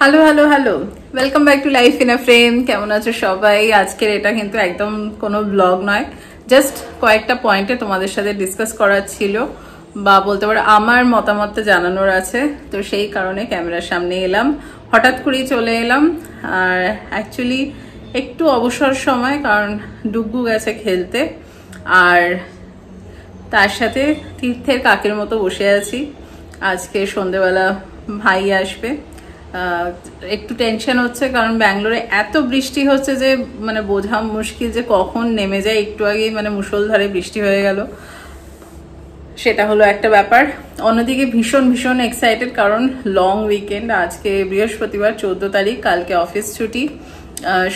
Hello hello hello, welcome back to life in a frame. কেমন আছো সবাই? আজকের এটা কিন্তু একদম কোনো ব্লগ নয়, জাস্ট কয়েকটা পয়েন্টে তোমাদের সাথে ডিসকাস করার ছিল, বা বলতে পারো আমার মতামত জানানোর আছে। তো সেই কারণে ক্যামেরার সামনে এলাম, হঠাৎ করেই চলে এলাম। আর অ্যাকচুয়ালি একটু অবসর সময়, কারণ ডুগু গেছে খেলতে, আর তার সাথে তীর্থের কাকের মতো বসে আছি। আজকে সন্ধেবেলা ভাই আসবে, একটু টেনশন হচ্ছে, কারণ ব্যাঙ্গালোরে এত বৃষ্টি হচ্ছে যে মানে বোঝা মুশকিল যে কখন নেমে যায়। একটু আগেই মানে মুষলধারে বৃষ্টি হয়ে গেল, সেটা হলো একটা ব্যাপার। অন্যদিকে ভীষণ ভীষণ এক্সাইটেড, কারণ লং উইকেন্ড। আজকে বৃহস্পতিবার 14 তারিখ, কালকে অফিস ছুটি,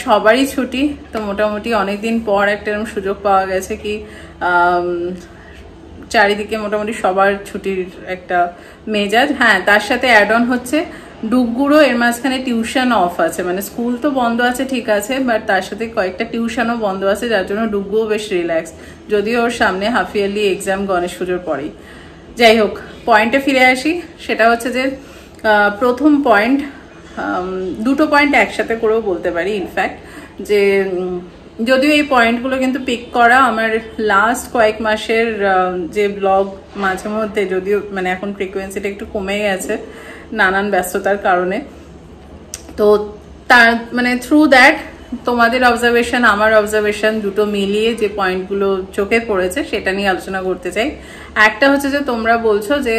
সবারই ছুটি। তো মোটামুটি অনেকদিন পর একটা এরকম সুযোগ পাওয়া গেছে কি চারিদিকে মোটামুটি সবার ছুটির একটা মেজাজ। হ্যাঁ, তার সাথে অ্যাড অন হচ্ছে ডুগগুড়ো এর মাঝখানে টিউশন অফ আছে, মানে স্কুল তো বন্ধ আছে ঠিক আছে, বাট তার সাথে কয়েকটা টিউশনও বন্ধ আছে, যার জন্য ডুগগুও বেশ রিল্যাক্স, যদিও ওর সামনে হাফ ইয়ারলি এক্সাম গণেশ পুজোর পরেই। যাই হোক, পয়েন্টে ফিরে আসি। সেটা হচ্ছে যে প্রথম পয়েন্ট, দুটো পয়েন্ট একসাথে করেও বলতে পারি ইনফ্যাক্ট, যে যদিও এই পয়েন্টগুলো কিন্তু পিক করা আমার লাস্ট কয়েক মাসের যে ব্লগ, মাঝে মধ্যে যদিও মানে এখন ফ্রিকোয়েন্সিটা একটু কমে গেছে নানান ব্যস্ততার কারণে। তো তার মানে থ্রু দ্যাট তোমাদের অবজারভেশন আমার অবজারভেশন দুটো মিলিয়ে যে পয়েন্টগুলো চোখে পড়েছে সেটা নিয়ে আলোচনা করতে চাই। একটা হচ্ছে যে তোমরা বলছো যে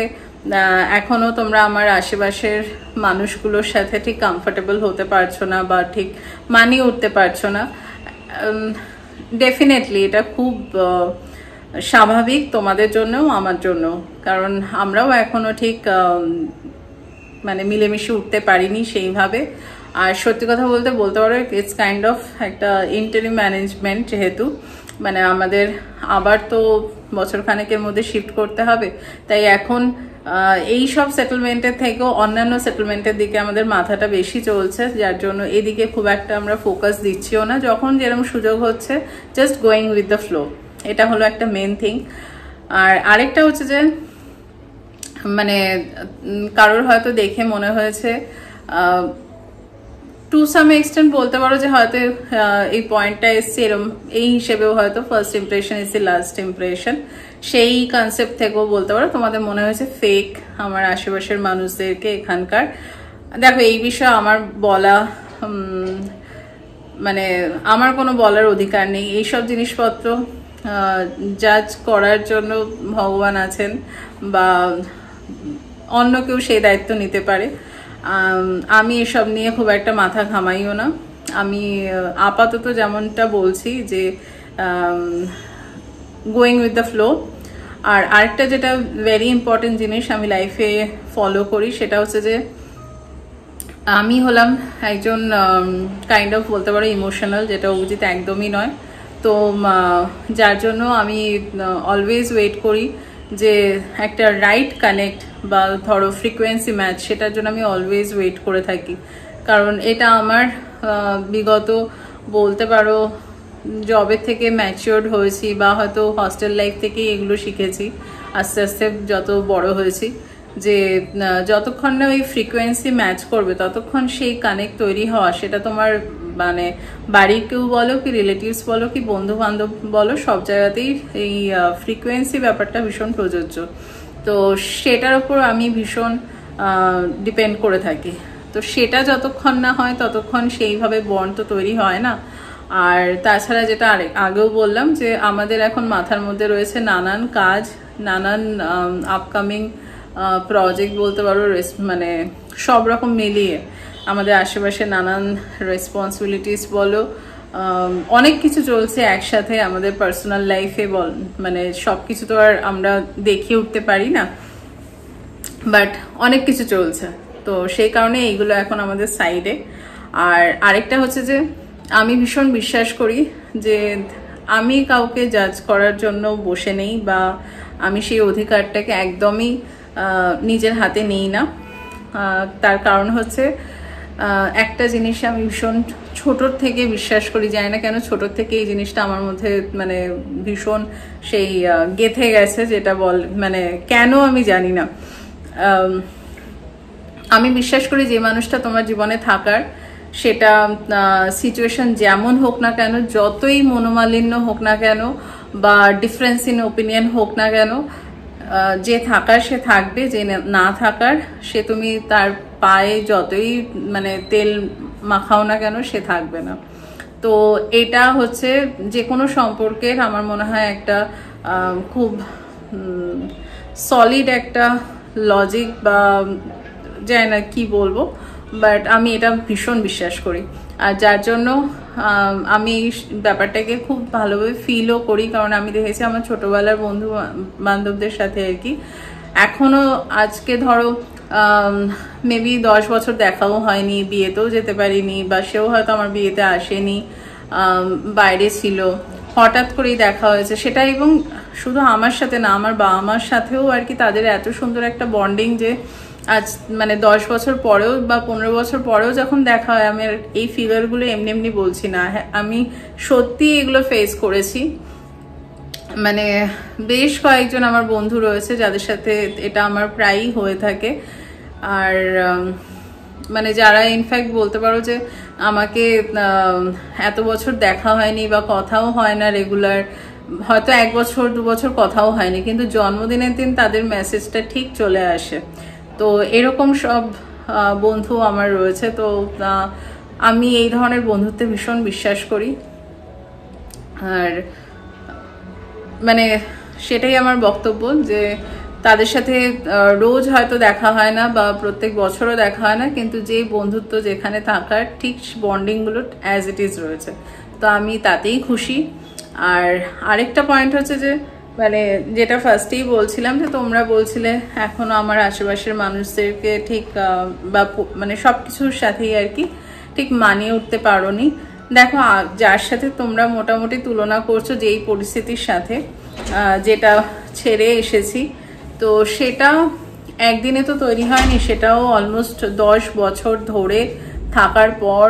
এখনো তোমরা আমার আশেপাশের মানুষগুলোর সাথে ঠিক কমফোর্টেবল হতে পারছো না, বা ঠিক মানিয়ে উঠতে পারছো না। ডেফিনেটলি এটা খুব স্বাভাবিক, তোমাদের জন্যও আমার জন্য, কারণ আমরাও এখনো ঠিক মানে মিলেমিশে উঠতে পারিনি সেইভাবে। আর সত্যি কথা বলতে পারো ইটস কাইন্ড অফ একটা ইন্টারিম ম্যানেজমেন্ট, যেহেতু মানে আমাদের আবার তো বছর খানেকের মধ্যে শিফট করতে হবে, তাই এখন এই সব সেটেলমেন্টের থেকেও অন্যান্য সেটেলমেন্টের দিকে আমাদের মাথাটা বেশি চলছে, যার জন্য এদিকে খুব একটা আমরা ফোকাস দিচ্ছিও না। যখন যেরকম সুযোগ হচ্ছে just going with the flow, এটা হলো একটা মেন থিং। আর আরেকটা হচ্ছে যে মানে কারোর হয়তো দেখে মনে হয়েছে টু সাম এক্সটেন্ট বলতে পারো যে হয়তো এই পয়েন্টটা এসছে এরম, এই হিসেবেও হয়তো first impression is last impression, সেই কনসেপ্ট থেকেও বলতে পারো তোমাদের মনে হয়েছে ফেক আমার আশেপাশের মানুষদেরকে এখানকার। দেখো, এই বিষয়ে আমার বলা মানে আমার কোনো বলার অধিকার নেই। এইসব জিনিসপত্র জাজ করার জন্য ভগবান আছেন, বা অন্য কেউ সেই দায়িত্ব নিতে পারে। আমি এসব নিয়ে খুব একটা মাথা ঘামাইও না। আমি আপাতত যেমনটা বলছি যে গোয়িং উইথ দ্য ফ্লো। আর আরেকটা যেটা ভেরি ইম্পর্টেন্ট জিনিস আমি লাইফে ফলো করি, সেটা হচ্ছে যে আমি হলাম একজন কাইন্ড অফ বলতে পারো ইমোশনাল, যেটা উচিত একদমই নয়। তো যার জন্য আমি অলওয়েজ ওয়েট করি যে একটা রাইট কানেক্ট বা ধরো ফ্রিকোয়েন্সি ম্যাচ, সেটার জন্য আমি অলওয়েজ ওয়েট করে থাকি। কারণ এটা আমার বিগত বলতে পারো জবের থেকে ম্যাচিওর্ড হয়েছি, বা হয়তো হস্টেল লাইফ থেকেই এগুলো শিখেছি আস্তে আস্তে যত বড় হয়েছি, যে যতক্ষণ না ওই ফ্রিকোয়েন্সি ম্যাচ করবে ততক্ষণ সেই কানেক্ট তৈরি হওয়া, সেটা তোমার মানে বাড়ির কেউ বলো কি রিলেটিভস বলো কি বন্ধু বান্ধব বলো, সব জায়গাতেই এই ফ্রিকোয়েন্সি ব্যাপারটা ভীষণ প্রযোজ্য। তো সেটার উপর আমি ভীষণ ডিপেন্ড করে থাকি। তো সেটা যতক্ষণ না হয় ততক্ষণ সেইভাবে বন্ড তো তৈরি হয় না। আর তাছাড়া যেটা আগেও বললাম যে আমাদের এখন মাথার মধ্যে রয়েছে নানান কাজ, নানান আপকামিং প্রজেক্ট বলতে পারো, মানে সব রকম মিলিয়ে আমাদের আশেপাশে নানান রেসপন্সিবিলিটিস বলো, অনেক কিছু চলছে একসাথে আমাদের পার্সোনাল লাইফে বল, মানে সব কিছু তো আর আমরা দেখিয়ে উঠতে পারি না, বাট অনেক কিছু চলছে। তো সেই কারণে এইগুলো এখন আমাদের সাইডে। আর আরেকটা হচ্ছে যে আমি ভীষণ বিশ্বাস করি যে আমি কাউকে জাজ করার জন্য বসে নেই, বা আমি সেই অধিকারটাকে একদমই নিজের হাতে নেই না। তার কারণ হচ্ছে একটা জিনিস আমি ভীষণ ছোটোর থেকে বিশ্বাস করি, জানি না কেন ছোটোর থেকে এই জিনিসটা আমার মধ্যে মানে ভীষণ সেই গেঁথে গেছে, যেটা মানে কেন আমি জানি না। আমি বিশ্বাস করি যে মানুষটা তোমার জীবনে থাকার, সেটা সিচুয়েশন যেমন হোক না কেন, যতই মনোমালিন্য হোক না কেন বা ডিফারেন্স ইন ওপিনিয়ন হোক না কেন, যে থাকার সে থাকবে, যে না থাকার সে তুমি তার পায়ে যতই মানে তেল মাখাও না কেন সে থাকবে না। তো এটা হচ্ছে যে কোনো সম্পর্কের আমার মনে হয় একটা খুব সলিড একটা লজিক, বা জানি না কি বলবো, বাট আমি এটা ভীষণ বিশ্বাস করি। আর যার জন্য আমি এই ব্যাপারটাকে খুব ভালোভাবে ফিলও করি, কারণ আমি দেখেছি আমার ছোটবেলার বন্ধু বান্ধবদের সাথে আর কি এখনো আজকে ধরো মেবি 10 বছর দেখাও হয়নি, বিয়েতেও যেতে পারিনি, বা সেও হয়তো আমার বিয়েতে আসেনি, বাইরে ছিল, হঠাৎ করেই দেখা হয়েছে সেটা। এবং শুধু আমার সাথে না, আমার বাবা মার সাথেও আর কি তাদের এত সুন্দর একটা বন্ডিং যে আজ মানে 10 বছর পরেও বা 15 বছর পরেও যখন দেখা হয়, আমি এই ফিগারগুলো এমনি এমনি বলছি না, আমি সত্যি এগুলো ফেস করেছি। মানে বেশ কয়েকজন আমার বন্ধু রয়েছে যাদের সাথে এটা আমার প্রায়ই হয়ে থাকে। আর মানে যারা ইনফ্যাক্ট বলতে পারো যে আমাকে এত বছর দেখা হয়নি বা কথাও হয় না রেগুলার, হয়তো 1 বছর 2 বছর কথাও হয়নি, কিন্তু জন্মদিনের দিন তাদের মেসেজটা ঠিক চলে আসে। তো এরকম সব বন্ধু আমার রয়েছে। তো আমি এই ধরনের বন্ধুত্বে ভীষণ বিশ্বাস করি। আর মানে সেটাই আমার বক্তব্য যে তাদের সাথে রোজ হয়তো দেখা হয় না বা প্রত্যেক বছরও দেখা হয় না, কিন্তু যে বন্ধুত্ব যেখানে থাকার ঠিক বন্ডিংগুলো অ্যাজ ইট ইজ রয়েছে, তো আমি তাতেই খুশি। আর আরেকটা পয়েন্ট হচ্ছে যে মানে যেটা ফার্স্টেই বলছিলাম যে তোমরা বলছিলে এখনো আমার আশেপাশের মানুষদেরকে ঠিক বা মানে সব কিছুর সাথেই আর কি ঠিক মানিয়ে উঠতে পারোনি। দেখো যার সাথে তোমরা মোটামুটি তুলনা করছো যেই পরিস্থিতির সাথে, যেটা ছেড়ে এসেছি, তো সেটা একদিনে তো তৈরি হয়নি, সেটাও অলমোস্ট 10 বছর ধরে থাকার পর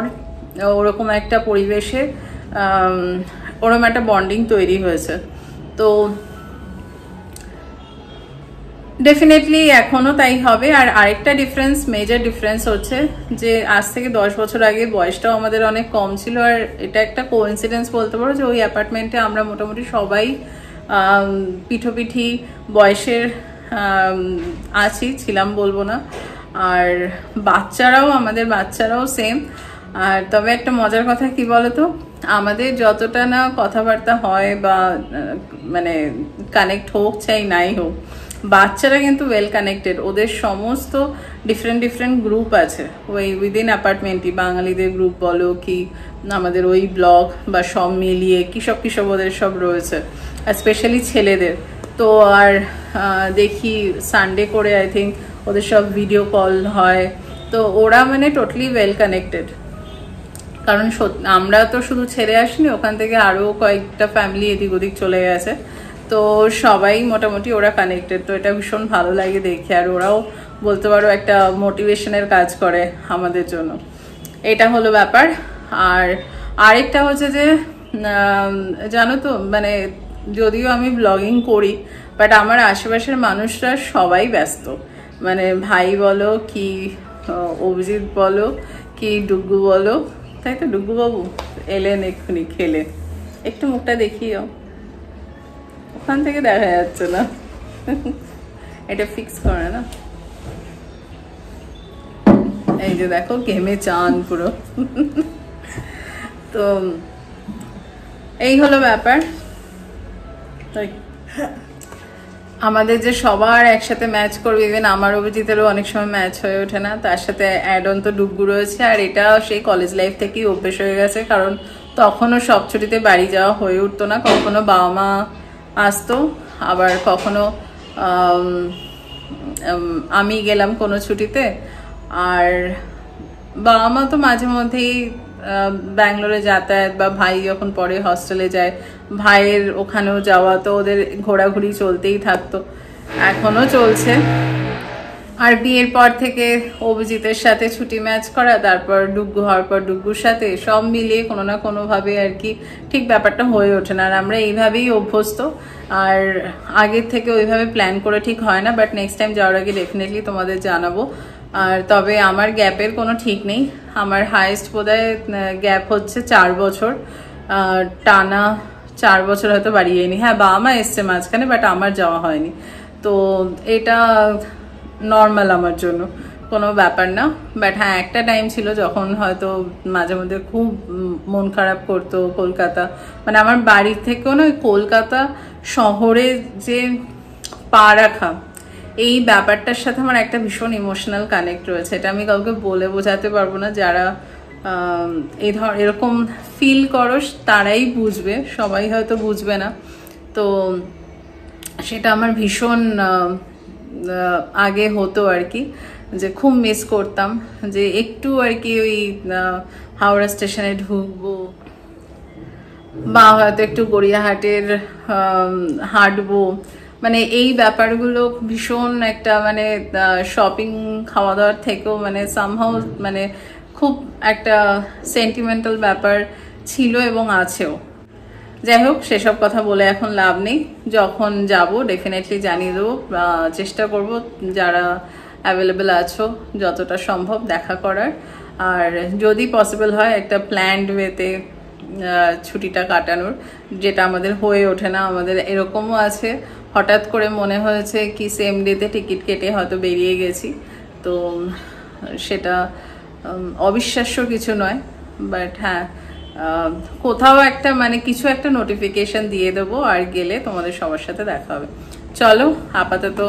ওরকম একটা পরিবেশে ওরকম একটা বন্ডিং তৈরি হয়েছে। তো ডেফিনেটলি এখনো তাই হবে। আর আরেকটা ডিফারেন্স, মেজর ডিফারেন্স হচ্ছে যে আজ থেকে 10 বছর আগে বয়সটাও আমাদের অনেক কম ছিল। আর এটা একটা কোইন্সিডেন্স বলতে পারো যে ওই অ্যাপার্টমেন্টে আমরা মোটামুটি সবাই পিঠোপিঠি বয়সের ছিলাম বলবো না। আর আমাদের বাচ্চারাও সেম। আর তবে একটা মজার কথা কি বলতো, আমাদের যতটা না কথাবার্তা হয় বা মানে কানেক্ট হোক চাই নাই হোক, বাচ্চারা কিন্তু ওয়েল কানেক্টেড। ওদের সমস্ত ডিফারেন্ট গ্রুপ আছে ওই উইদিন অ্যাপার্টমেন্টই, বাঙালিদের গ্রুপ বলো কি আমাদের ওই ব্লগ বা সব মিলিয়ে কিসব ওদের সব রয়েছে, স্পেশালি ছেলেদের। তো আর দেখি সানডে করে আই থিঙ্ক ওদের সব ভিডিও কল হয়। তো ওরা মানে টোটালি ওয়েল কানেক্টেড, কারণ আমরা তো শুধু ছেড়ে আসিনি, ওখান থেকে আরো কয়েকটা ফ্যামিলি এদিক ওদিক চলে গেছে। তো সবাই মোটামুটি ওরা কানেক্টেড। তো এটা ভীষণ ভালো লাগে দেখে। আর ওরাও বলতে পারো একটা মোটিভেশনের কাজ করে আমাদের জন্য। এটা হলো ব্যাপার। আর আরেকটা হচ্ছে যে জানো তো মানে যদিও আমি ব্লগিং করি, বাট আমার আশেপাশের মানুষরা সবাই ব্যস্ত। মানে ভাই বলো কি অভিজিৎ বলো কি ডুগ্গু বলো, তাই তো ডুগ্গু বাবু এলেন এক্ষুনি খেলে, একটু মুখটা দেখিও, ওখান থেকে দেখা যাচ্ছে না, এটা ফিক্স করে না। এই যে দেখো ঘেমে চান পুরো। তো এই হলো ব্যাপার। আমাদের যে সবার একসাথে ম্যাচ করবে, ইভেন আমার অভিজিতেরও অনেক সময় ম্যাচ হয়ে ওঠে না, তার সাথে অ্যাড অন তো ডুগ্গু রয়েছে। আর এটা সেই কলেজ লাইফ থেকেই অভ্যেস হয়ে গেছে, কারণ তখনও সব ছুটিতে বাড়ি যাওয়া হয়ে উঠতো না। কখনো বাবা মা আসতো, আবার কখনো আমি গেলাম কোনো ছুটিতে। আর বাবা মা তো মাঝে মধ্যেই ব্যাঙ্গালোরে যাতায়াত, বা ভাই যখন পরে হস্টেলে যায় ভাইয়ের ওখানেও যাওয়া, তো ওদের ঘোরাঘুরি চলতেই থাকতো, এখনো চলছে। আর বিয়ের পর থেকে অভিজিতের সাথে ছুটি ম্যাচ করা, তারপর ডুগ্গু হওয়ার পর ডুগ্গুর সাথে, সব মিলিয়ে কোনো না কোনোভাবে আর কি ঠিক ব্যাপারটা হয়ে ওঠে না। আর আমরা এইভাবেই অভ্যস্ত, আর আগের থেকে ওইভাবে প্ল্যান করে ঠিক হয় না। বাট নেক্সট টাইম যাওয়ার আগে ডেফিনেটলি তোমাদের জানাবো। আর তবে আমার গ্যাপের কোনো ঠিক নেই, আমার হাইয়েস্ট বোধহয় গ্যাপ হচ্ছে 4 বছর, টানা 4 বছর হয়তো বাড়িয়েনি। হ্যাঁ, বাবা মা এসছে মাঝখানে, বাট আমার যাওয়া হয়নি, তো এটা নর্মাল আমার জন্য, কোনো ব্যাপার না। বাট হ্যাঁ, একটা টাইম ছিল যখন হয়তো মাঝে মধ্যে খুব মন খারাপ করতো কলকাতা, মানে আমার বাড়ির থেকেও না কলকাতা শহরে যে পা রাখা, এই ব্যাপারটার সাথে আমার একটা ভীষণ ইমোশনাল কানেক্ট রয়েছে। এটা আমি কাউকে বলে বোঝাতে পারবো না, যারা এরকম ফিল করো তারাই বুঝবে, সবাই হয়তো বুঝবে না। তো সেটা আমার ভীষণ আগে হতো আর কি, যে খুব মিস করতাম যে একটু আর কি ওই হাওড়া স্টেশনে ঢুকবো বা হয়তো একটু গড়িয়াহাটের হাঁটবো, মানে এই ব্যাপারগুলো ভীষণ একটা মানে শপিং খাওয়া দাওয়ার থেকেও মানে সামহাউ মানে খুব একটা সেন্টিমেন্টাল ব্যাপার ছিল এবং আছেও। যাই হোক, সেসব কথা বলে এখন লাভ নেই, যখন যাব ডেফিনেটলি জানিয়ে দেবো, চেষ্টা করব যারা অ্যাভেলেবেল আছো যতটা সম্ভব দেখা করার। আর যদি পসিবল হয় একটা প্ল্যান্ড ওয়েতে ছুটিটা কাটানোর, যেটা আমাদের হয়ে ওঠে না। আমাদের এরকমও আছে হঠাৎ করে মনে হয়েছে কি সেম ডেতে টিকিট কেটে হয়তো বেরিয়ে গেছি, তো সেটা অবিশ্বাস্য কিছু নয়, বাট হ্যাঁ কোথাও একটা মানে কিছু একটা নোটিফিকেশন দিয়ে দেবো, আর গেলে তোমাদের সবার সাথে দেখা হবে। চলো আপাতত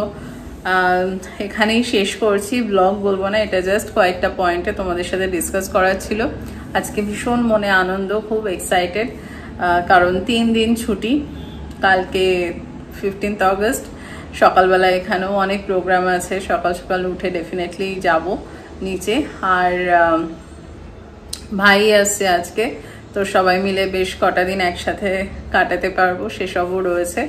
এখানেই শেষ করছি, ব্লগ বলবো না, এটা জাস্ট কয়েকটা পয়েন্টে তোমাদের সাথে ডিসকাস করার ছিল। আজকে ভীষণ মনে আনন্দ, খুব এক্সাইটেড, কারণ 3 দিন ছুটি, কালকে 15th অগস্ট, সকালবেলা এখানেও অনেক প্রোগ্রাম আছে, সকাল সকাল উঠে ডেফিনেটলি যাব নিচে। আর ভাই আসছে আজকে, তো সবাই মিলে বেশ কটা দিন একসাথে কাটাতে পারবো, সেসবও রয়েছে।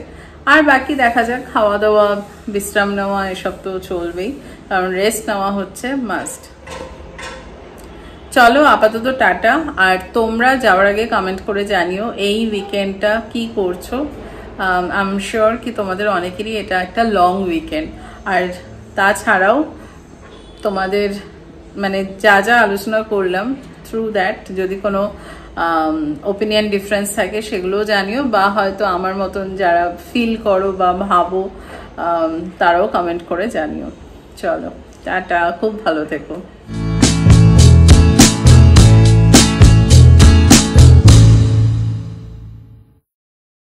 আর বাকি দেখা যাক, খাওয়া দাওয়া বিশ্রাম নেওয়া এসব তো চলবেই, কারণ রেস্ট নেওয়া হচ্ছে মাস্ট। চলো আপাতত টাটা। আর তোমরা যাওয়ার আগে কমেন্ট করে জানিও এই উইকেন্ডটা কি করছো। আই এম শিওর কি তোমাদের অনেকেরই এটা একটা লং উইকেন্ড। আর তাছাড়াও তোমাদের মানে যা যা আলোচনা করলাম থ্রু দ্যাট যদি কোনো ওপিনিয়ন ডিফারেন্স থাকে সেগুলোও জানিও, বা হয়তো আমার মতন যারা ফিল করো বা ভাবো তারাও কমেন্ট করে জানিও। চলো টাটা, খুব ভালো থেকো।